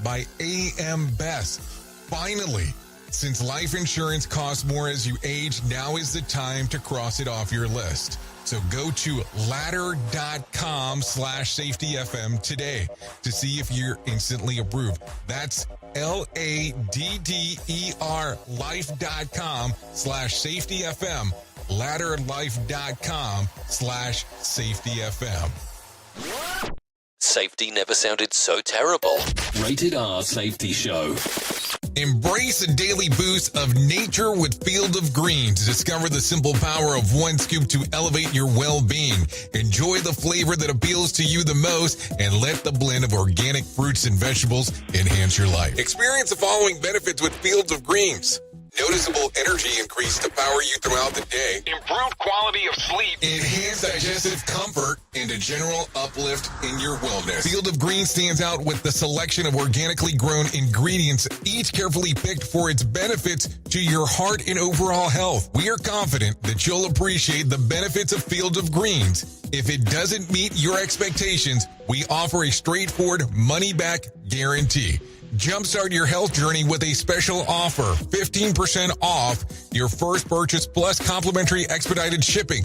by AM Best. Finally, since life insurance costs more as you age, now is the time to cross it off your list. So go to ladder.com/safetyfm today to see if you're instantly approved. That's LADDER life.com/safetyfm. Ladderlife.com/safetyfm. Safety never sounded so terrible. Rated R Safety Show. Embrace a daily boost of nature with Field of Greens. Discover the simple power of one scoop to elevate your well-being. Enjoy the flavor that appeals to you the most and let the blend of organic fruits and vegetables enhance your life. Experience the following benefits with Fields of Greens. Noticeable energy increase to power you throughout the day. Improved quality of sleep. Enhanced digestive comfort and a general uplift in your wellness. Field of Greens stands out with the selection of organically grown ingredients, each carefully picked for its benefits to your heart and overall health. We are confident that you'll appreciate the benefits of Field of Greens. If it doesn't meet your expectations, we offer a straightforward money-back guarantee. Jumpstart your health journey with a special offer, 15% off your first purchase plus complimentary expedited shipping.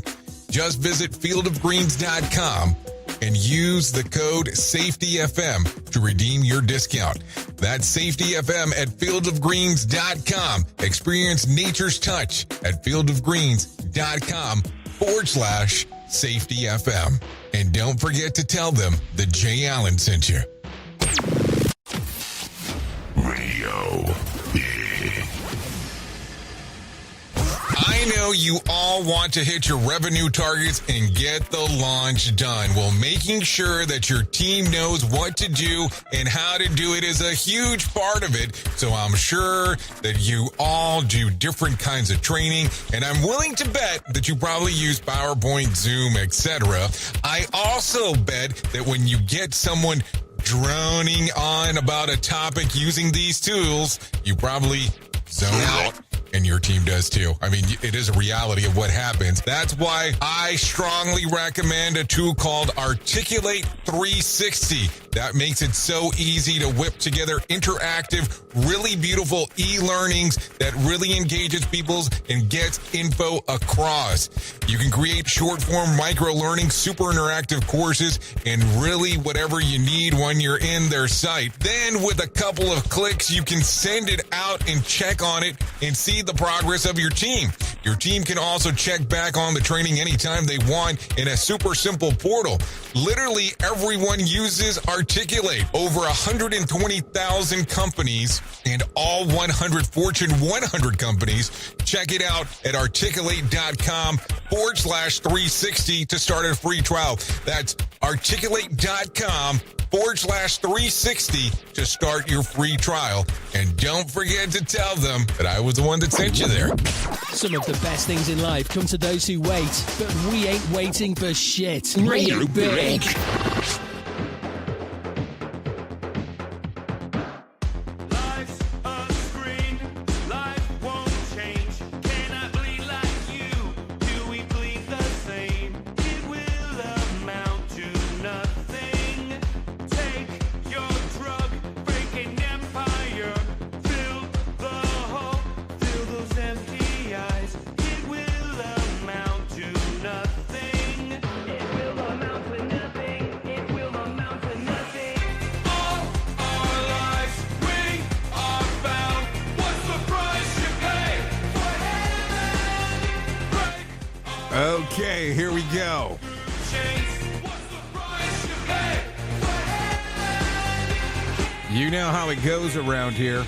Just visit fieldofgreens.com and use the code SAFETYFM to redeem your discount. That's SAFETYFM at fieldofgreens.com. Experience nature's touch at fieldofgreens.com/SAFETYFM. And don't forget to tell them that Jay Allen sent you. Radio Big. I know you all want to hit your revenue targets and get the launch done. Well, making sure that your team knows what to do and how to do it is a huge part of it. So I'm sure that you all do different kinds of training, and I'm willing to bet that you probably use PowerPoint, Zoom, etc. I also bet that when you get someone droning on about a topic using these tools, you probably zone out. And your team does too. I mean, it is a reality of what happens. That's why I strongly recommend a tool called Articulate 360. That makes it so easy to whip together interactive, really beautiful e-learnings that really engages people and gets info across. You can create short-form micro-learning, super interactive courses, and really whatever you need when you're in their site. Then with a couple of clicks, you can send it out and check on it and see the progress of your team. Your team can also check back on the training anytime they want in a super simple portal. Literally everyone uses Articulate. Over 120,000 companies and all 100 Fortune 100 companies. Check it out at articulate.com/360 to start a free trial. That's Articulate.com/360 to start your free trial. And don't forget to tell them that I was the one that sent you there. Some of the best things in life come to those who wait, but we ain't waiting for shit. Radio Big. Okay, here we go. You know how it goes around here.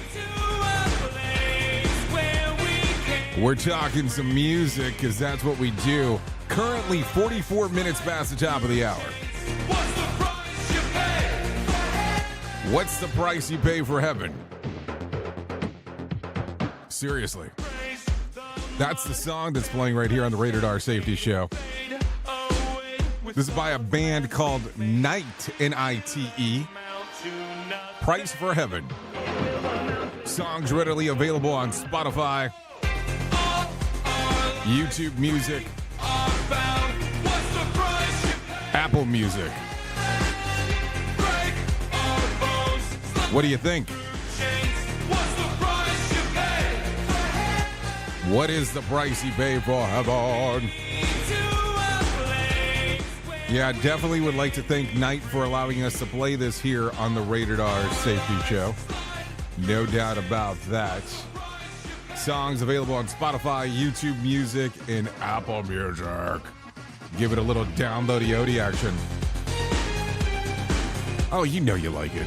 We're talking some music because that's what we do. Currently 44 minutes past the top of the hour. What's the price you pay for heaven? Seriously. That's the song that's playing right here on the Rated R Safety Show. This is by a band called Night, N-I-T-E. Price for Heaven. Songs readily available on Spotify, YouTube Music, Apple Music. What do you think? What is the price you pay for heaven? Yeah, I definitely would like to thank Knight for allowing us to play this here on the Rated R Safety Show. No doubt about that. Songs available on Spotify, YouTube Music, and Apple Music. Give it a little download-y action. Oh, you know you like it.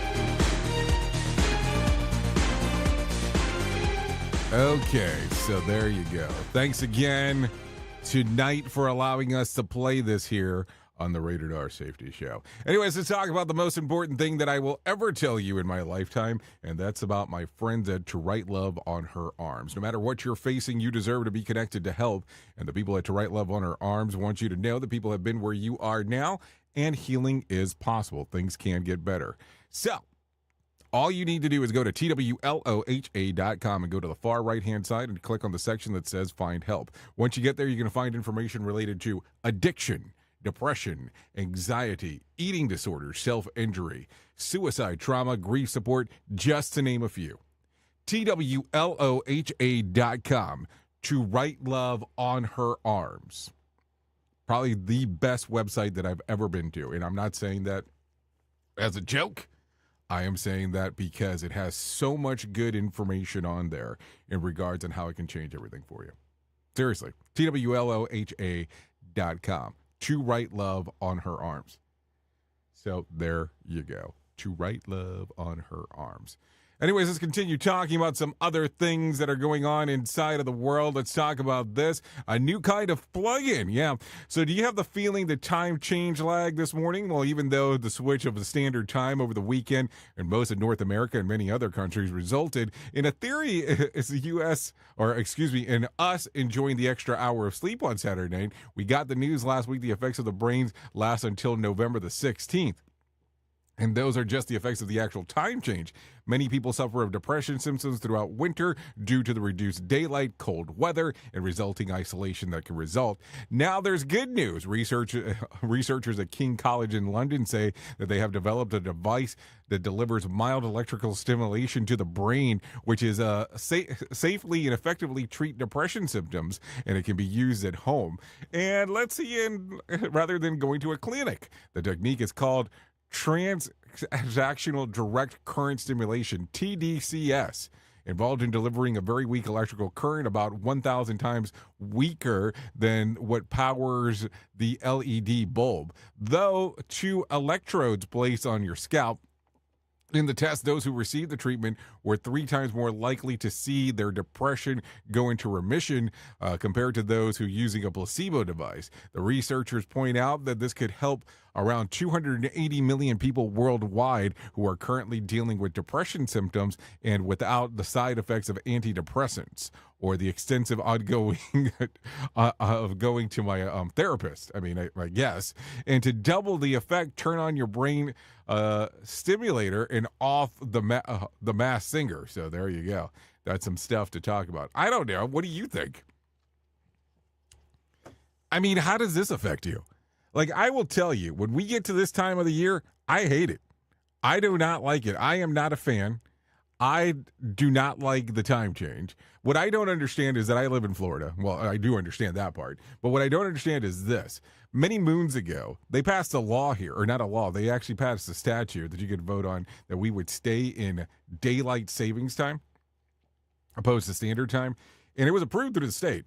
Okay, so there you go. Thanks again to Knight for allowing us to play this here on the Rated R Safety Show. Anyways, let's talk about the most important thing that I will ever tell you in my lifetime, and that's about my friends at To Write Love on Her Arms. No matter what you're facing, you deserve to be connected to help, and the people at To Write Love on Her Arms want you to know that people have been where you are now, and healing is possible. Things can get better. So, all you need to do is go to TWLOHA.com and go to the far right-hand side and click on the section that says Find Help. Once you get there, you're going to find information related to addiction, depression, anxiety, eating disorders, self-injury, suicide, trauma, grief support, just to name a few. TWLOHA.com, To Write Love on Her Arms. Probably the best website that I've ever been to. And I'm not saying that as a joke. I am saying that because it has so much good information on there in regards on how it can change everything for you. Seriously, TWLOHA.com. To Write Love on Her Arms. So there you go. To Write Love on Her Arms. Anyways, let's continue talking about some other things that are going on inside of the world. Let's talk about this. A new kind of plug-in. Yeah. So do you have the feeling that time change lag this morning? Well, even though the switch of the standard time over the weekend in most of North America and many other countries resulted in a theory is the U.S. in us enjoying the extra hour of sleep on Saturday night. We got the news last week. The effects of the brains last until November the 16th. And those are just the effects of the actual time change. Many people suffer of depression symptoms throughout winter due to the reduced daylight, cold weather, and resulting isolation that can result. Now there's good news. Researchers at King College in London say that they have developed a device that delivers mild electrical stimulation to the brain, which is safely and effectively treat depression symptoms, and it can be used at home. And let's see, rather than going to a clinic, the technique is called transactional direct current stimulation, TDCS, involved in delivering a very weak electrical current, about 1,000 times weaker than what powers the LED bulb. Though 2 electrodes placed on your scalp. In the test, those who received the treatment were 3 times more likely to see their depression go into remission compared to those who using a placebo device. The researchers point out that this could help around 280 million people worldwide who are currently dealing with depression symptoms and without the side effects of antidepressants or the extensive ongoing of going to my therapist. I guess. And to double the effect, turn on your brain stimulator and off the Masked Singer. So there you go. That's some stuff to talk about. I don't know. What do you think? How does this affect you? Like, I will tell you, when we get to this time of the year, I hate it. I do not like it. I am not a fan. I do not like the time change. What I don't understand is that I live in Florida. Well, I do understand that part. But what I don't understand is this. Many moons ago, they passed a law here, or not a law. They actually passed a statute that you could vote on that we would stay in daylight savings time opposed to standard time. And it was approved through the state.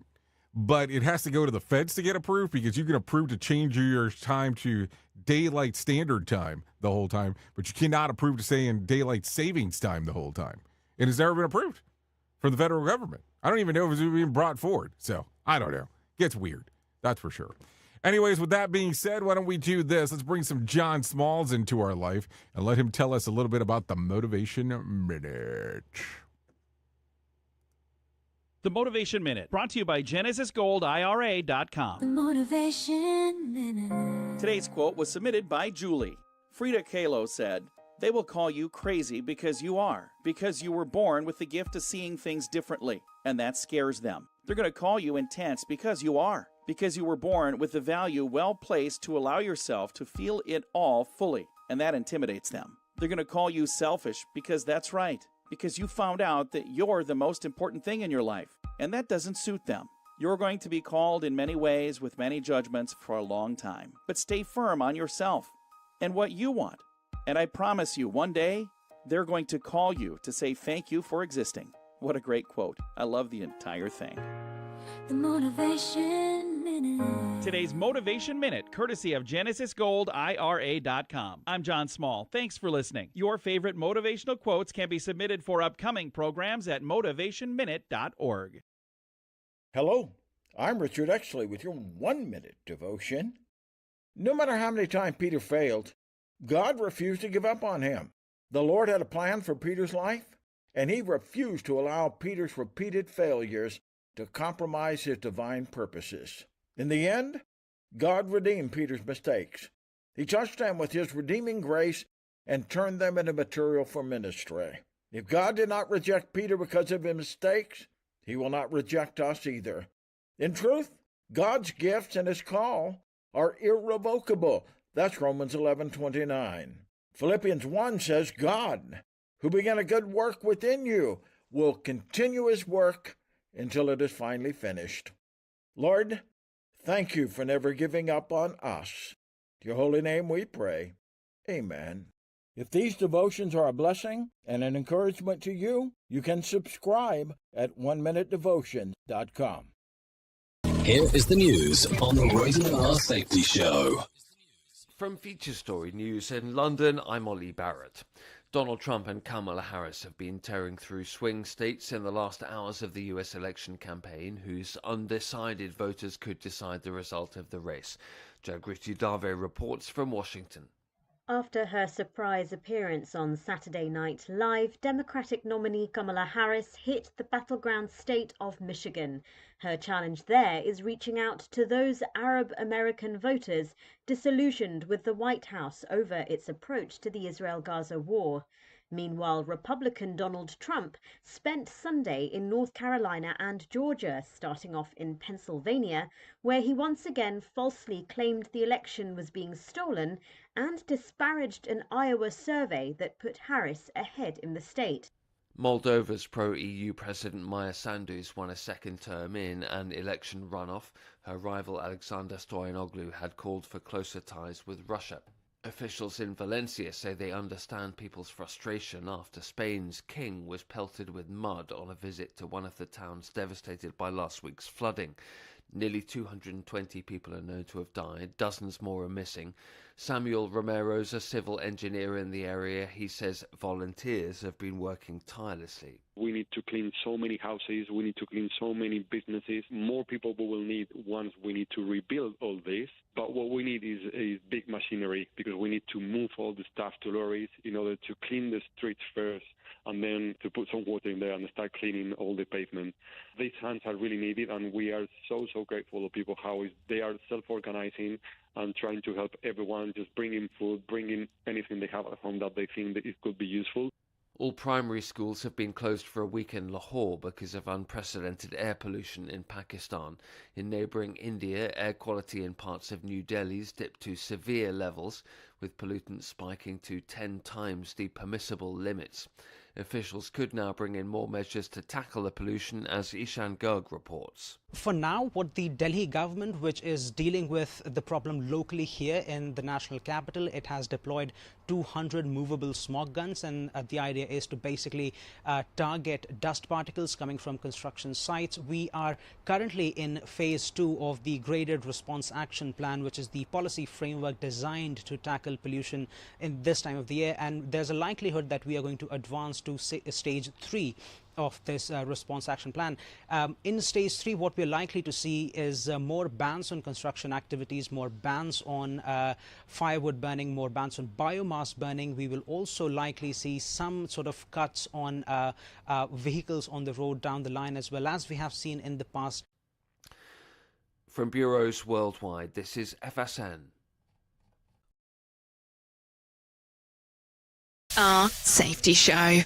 But it has to go to the feds to get approved, because you can approve to change your time to daylight standard time the whole time, but you cannot approve to stay in daylight savings time the whole time. And it's never been approved from the federal government. I don't even know if it's being brought forward. So I don't know. Gets weird. That's for sure. Anyways, with that being said, why don't we do this? Let's bring some John Smalls into our life and let him tell us a little bit about the Motivation Minute. The Motivation Minute, brought to you by GenesisGoldIRA.com. The Motivation Minute. Today's quote was submitted by Julie. Frida Kahlo said, "They will call you crazy because you are, because you were born with the gift of seeing things differently, and that scares them. They're going to call you intense because you are, because you were born with the value well placed to allow yourself to feel it all fully, and that intimidates them. They're going to call you selfish because that's right, because you found out that you're the most important thing in your life, and that doesn't suit them. You're going to be called in many ways with many judgments for a long time, but stay firm on yourself and what you want. And I promise you, one day, they're going to call you to say thank you for existing." What a great quote. I love the entire thing. The Motivation Minute. Today's Motivation Minute, courtesy of GenesisGoldIRA.com. I'm John Small. Thanks for listening. Your favorite motivational quotes can be submitted for upcoming programs at motivationminute.org. Hello, I'm Richard Exley with your 1-minute devotion. No matter how many times Peter failed, God refused to give up on him. The Lord had a plan for Peter's life, and he refused to allow Peter's repeated failures to compromise his divine purposes. In the end, God redeemed Peter's mistakes. He touched them with his redeeming grace and turned them into material for ministry. If God did not reject Peter because of his mistakes, he will not reject us either. In truth, God's gifts and his call are irrevocable. That's Romans 11:29. Philippians 1 says, "God, who began a good work within you, will continue his work until it is finally finished." Lord, thank you for never giving up on us. To your holy name we pray. Amen. If these devotions are a blessing and an encouragement to you, you can subscribe at oneminutedevotion.com. Here is the news on the Rated R Safety Show. From Feature Story News in London, I'm Ollie Barrett. Donald Trump and Kamala Harris have been tearing through swing states in the last hours of the US election campaign, whose undecided voters could decide the result of the race. Jagriti Dave reports from Washington. After her surprise appearance on Saturday Night Live, Democratic nominee Kamala Harris hit the battleground state of Michigan. Her challenge there is reaching out to those Arab American voters disillusioned with the White House over its approach to the Israel-Gaza war. Meanwhile, Republican Donald Trump spent Sunday in North Carolina and Georgia, starting off in Pennsylvania, where he once again falsely claimed the election was being stolen and disparaged an Iowa survey that put Harris ahead in the state. Moldova's pro-EU President Maya Sandu won a second term in an election runoff. Her rival Alexander Stoyanoglu had called for closer ties with Russia. Officials in Valencia say they understand people's frustration after Spain's king was pelted with mud on a visit to one of the towns devastated by last week's flooding. Nearly 220 people are known to have died, dozens more are missing. Samuel Romero's a civil engineer in the area. He says volunteers have been working tirelessly. We need to clean so many houses. We need to clean so many businesses. More people we will need once we need to rebuild all this. But what we need is big machinery, because we need to move all the stuff to lorries in order to clean the streets first, and then to put some water in there and start cleaning all the pavement. These hands are really needed, and we are so grateful of people how they are self-organizing and trying to help everyone, just bringing food, bringing anything they have at home that they think that it could be useful. All primary schools have been closed for a week in Lahore because of unprecedented air pollution in Pakistan. In neighbouring India, air quality in parts of New Delhi's dipped to severe levels, with pollutants spiking to 10 times the permissible limits. Officials could now bring in more measures to tackle the pollution, as Ishan Garg reports. For now, what the Delhi government, which is dealing with the problem locally here in the national capital, it has deployed 200 movable smog guns, and the idea is to basically target dust particles coming from construction sites. We are currently in phase 2 of the graded response action plan, which is the policy framework designed to tackle pollution in this time of the year, and there's a likelihood that we are going to advance to stage 3 of this response action plan. In stage 3, what we're likely to see is more bans on construction activities, more bans on firewood burning, more bans on biomass burning. We will also likely see some sort of cuts on vehicles on the road down the line, as well as we have seen in the past. From bureaus worldwide, this is FSN. Our safety show.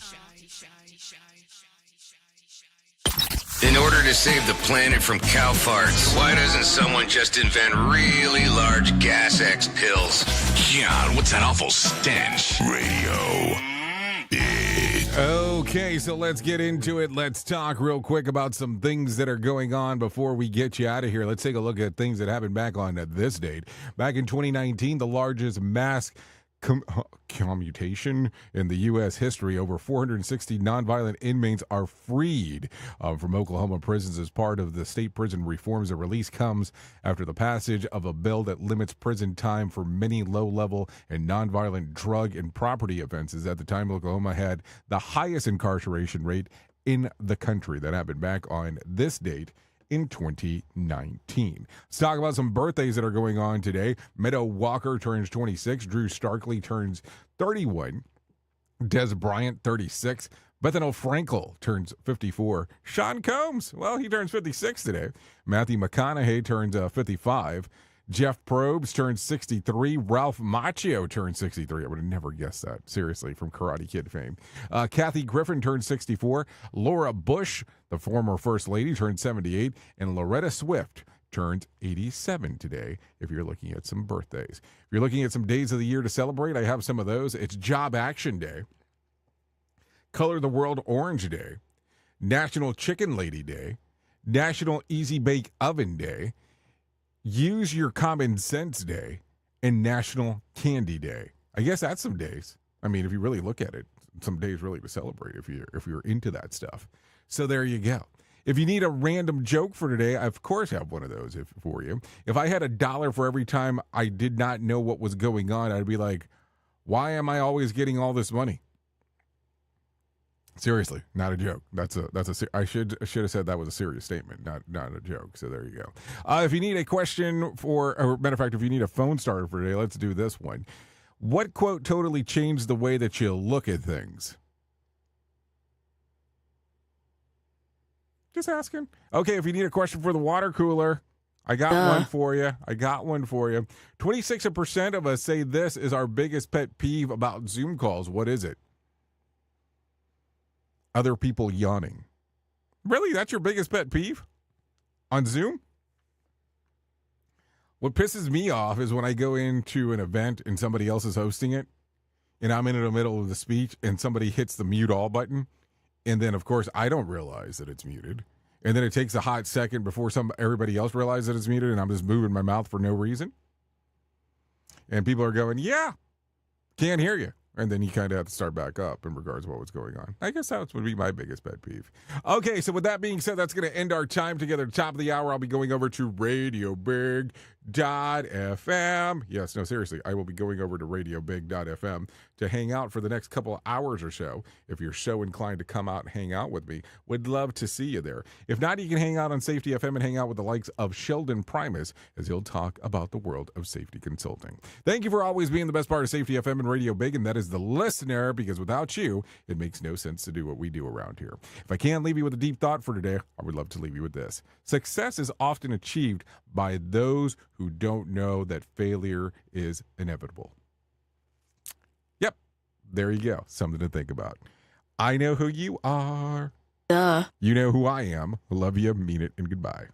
In order to save the planet from cow farts, why doesn't someone just invent really large gas X pills? God, what's that awful stench? Radio Big. Okay, so let's get into it. Let's talk real quick about some things that are going on before we get you out of here. Let's take a look at things that happened back on this date. Back in 2019, the largest mass commutation in the U.S. history. Over 460 nonviolent inmates are freed from Oklahoma prisons as part of the state prison reforms. The release comes after the passage of a bill that limits prison time for many low-level and nonviolent drug and property offenses. At the time, Oklahoma had the highest incarceration rate in the country. That happened back on this date in 2019. Let's talk about some birthdays that are going on today. Meadow Walker turns 26. Drew Starkley turns 31. Des Bryant, 36. Bethany Frankel turns 54. Sean Combs, well, he turns 56 today. Matthew McConaughey turns 55. Jeff Probst turns 63. Ralph Macchio turns 63. I would have never guessed that, seriously, from Karate Kid fame. Kathy Griffin turns 64. Laura Bush, the former First Lady, turns 78. And Loretta Swift turns 87 today, if you're looking at some birthdays. If you're looking at some days of the year to celebrate, I have some of those. It's Job Action Day, Color the World Orange Day, National Chicken Lady Day, National Easy Bake Oven Day, Use Your Common Sense Day, and National Candy Day. I guess that's some days. I mean, if you really look at it, some days really to celebrate if you're into that stuff. So there you go. If you need a random joke for today, I of course have one of those for you. If I had $1 for every time I did not know what was going on, I'd be like, why am I always getting all this money? Seriously, not a joke. I should have said that was a serious statement, not a joke. So there you go. If you need a question or matter of fact, if you need a phone starter for today, let's do this one. What quote totally changed the way that you look at things? Just asking. Okay, if you need a question for the water cooler, I got one for you. 26% of us say this is our biggest pet peeve about Zoom calls. What is it? Other people yawning. Really? That's your biggest pet peeve? On Zoom? What pisses me off is when I go into an event and somebody else is hosting it, and I'm in the middle of the speech, and somebody hits the mute all button, and then, of course, I don't realize that it's muted. And then it takes a hot second before everybody else realizes that it's muted, and I'm just moving my mouth for no reason. And people are going, yeah, can't hear you. And then you kind of have to start back up in regards to what was going on. I guess that would be my biggest pet peeve. Okay, so with that being said, that's going to end our time together. Top of the hour, I'll be going over to Radio Big. radiobig.fm. Yes, no, seriously, I will be going over to radiobig.fm to hang out for the next couple of hours or so. If you're so inclined to come out and hang out with me, would love to see you there. If not, you can hang out on Safety FM and hang out with the likes of Sheldon Primus as he'll talk about the world of safety consulting. Thank you for always being the best part of Safety FM and Radio Big, and that is the listener, because without you, it makes no sense to do what we do around here. If I can't leave you with a deep thought for today, I would love to leave you with this. Success is often achieved by those who don't know that failure is inevitable. Yep, there you go. Something to think about. I know who you are. Duh. You know who I am. Love you, mean it, and goodbye.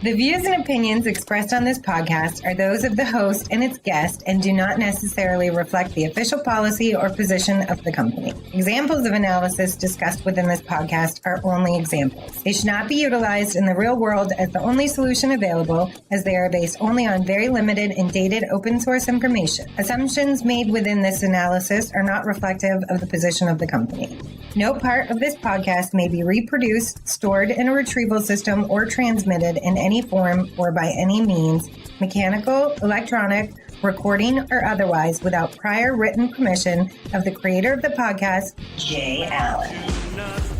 The views and opinions expressed on this podcast are those of the host and its guest and do not necessarily reflect the official policy or position of the company. Examples of analysis discussed within this podcast are only examples. They should not be utilized in the real world as the only solution available, as they are based only on very limited and dated open source information. Assumptions made within this analysis are not reflective of the position of the company. No part of this podcast may be reproduced, stored in a retrieval system, or transmitted in any form or by any means, mechanical, electronic, recording, or otherwise, without prior written permission of the creator of the podcast, Jay Allen.